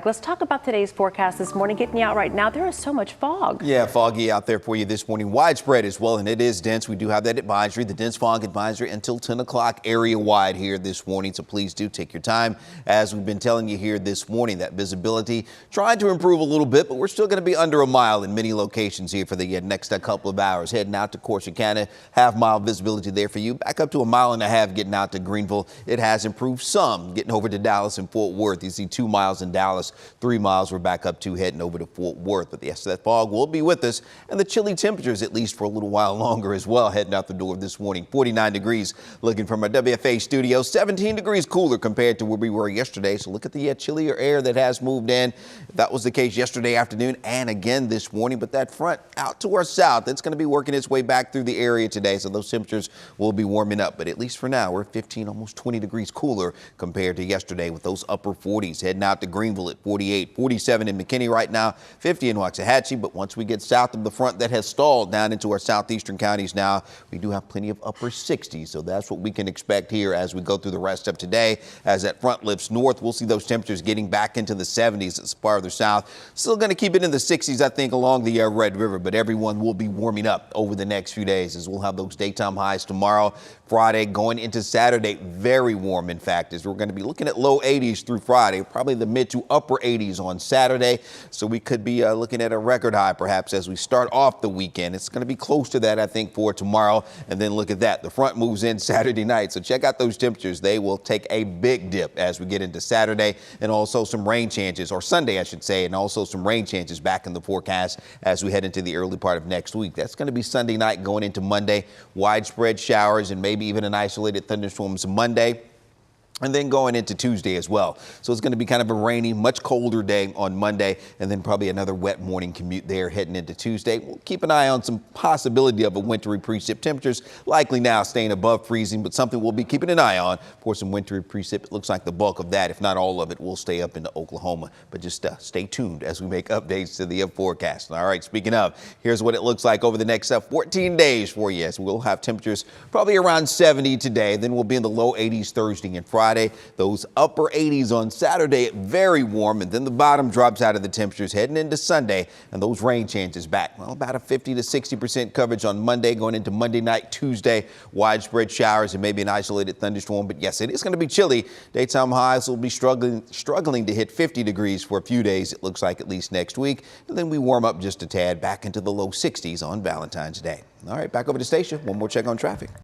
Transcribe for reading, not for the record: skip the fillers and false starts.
Let's talk about today's forecast this morning. Getting you out right now, there is so much fog. Yeah, foggy out there for you this morning. Widespread as well, and it is dense. We do have that advisory, the dense fog advisory until 10 o'clock area wide here this morning. So please do take your time. As we've been telling you here this morning, that visibility trying to improve a little bit, but we're still going to be under a mile in many locations here for the next couple of hours. Heading out to Corsicana, half-mile visibility there for you. Back up to 1.5 miles getting out to Greenville. It has improved some. Getting over to Dallas and Fort Worth, you see 2 miles in Dallas. 3 miles we're back up to heading over to Fort Worth. But yes, that fog will be with us, and the chilly temperatures at least for a little while longer as well heading out the door this morning. 49 degrees looking from our WFA studio, 17 degrees cooler compared to where we were yesterday. So look at the chillier air that has moved in. That was the case yesterday afternoon and again this morning. But that front out to our south, it's going to be working its way back through the area today. So those temperatures will be warming up. But at least for now, we're 15, almost 20 degrees cooler compared to yesterday with those upper 40s. Heading out to Greenville at 48. 47 in McKinney right now, 50 in Waxahachie. But once we get south of the front that has stalled down into our southeastern counties now, we do have plenty of upper 60s. So that's what we can expect here as we go through the rest of today. As that front lifts north, we'll see those temperatures getting back into the 70s. It's farther south. Still going to keep it in the 60s, I think, along the Red River. But everyone will be warming up over the next few days as we'll have those daytime highs tomorrow, Friday, going into Saturday. Very warm, in fact, as we're going to be looking at low 80s through Friday, probably the mid to upper 80s on Saturday. So we could be looking at a record high perhaps as we start off the weekend. It's going to be close to that, I think, for tomorrow. And then look at that. The front moves in Saturday night. So check out those temperatures. They will take a big dip as we get into Saturday, and also some rain chances, or Sunday, I should say, and also some rain chances back in the forecast as we head into the early part of next week. That's going to be Sunday night going into Monday. Widespread showers and maybe even an isolated thunderstorms Monday. And then going into Tuesday as well. So it's going to be kind of a rainy, much colder day on Monday, and then probably another wet morning commute there heading into Tuesday. We'll keep an eye on some possibility of a wintry precip. Temperatures likely now staying above freezing, but something we'll be keeping an eye on for some wintry precip. It looks like the bulk of that, if not all of it, will stay up into Oklahoma. But just stay tuned as we make updates to the forecast. All right, speaking of, here's what it looks like over the next 14 days for you. As we'll have temperatures probably around 70 today. Then we'll be in the low 80s Thursday and Friday. Those upper 80s on Saturday, very warm, and then the bottom drops out of the temperatures heading into Sunday, and those rain chances back. Well, about a 50 to 60% coverage on Monday, going into Monday night, Tuesday, widespread showers and maybe an isolated thunderstorm. But yes, it is going to be chilly. Daytime highs will be struggling to hit 50 degrees for a few days, it looks like, at least next week. And then we warm up just a tad back into the low 60s on Valentine's Day. All right, back over to the station. One more check on traffic.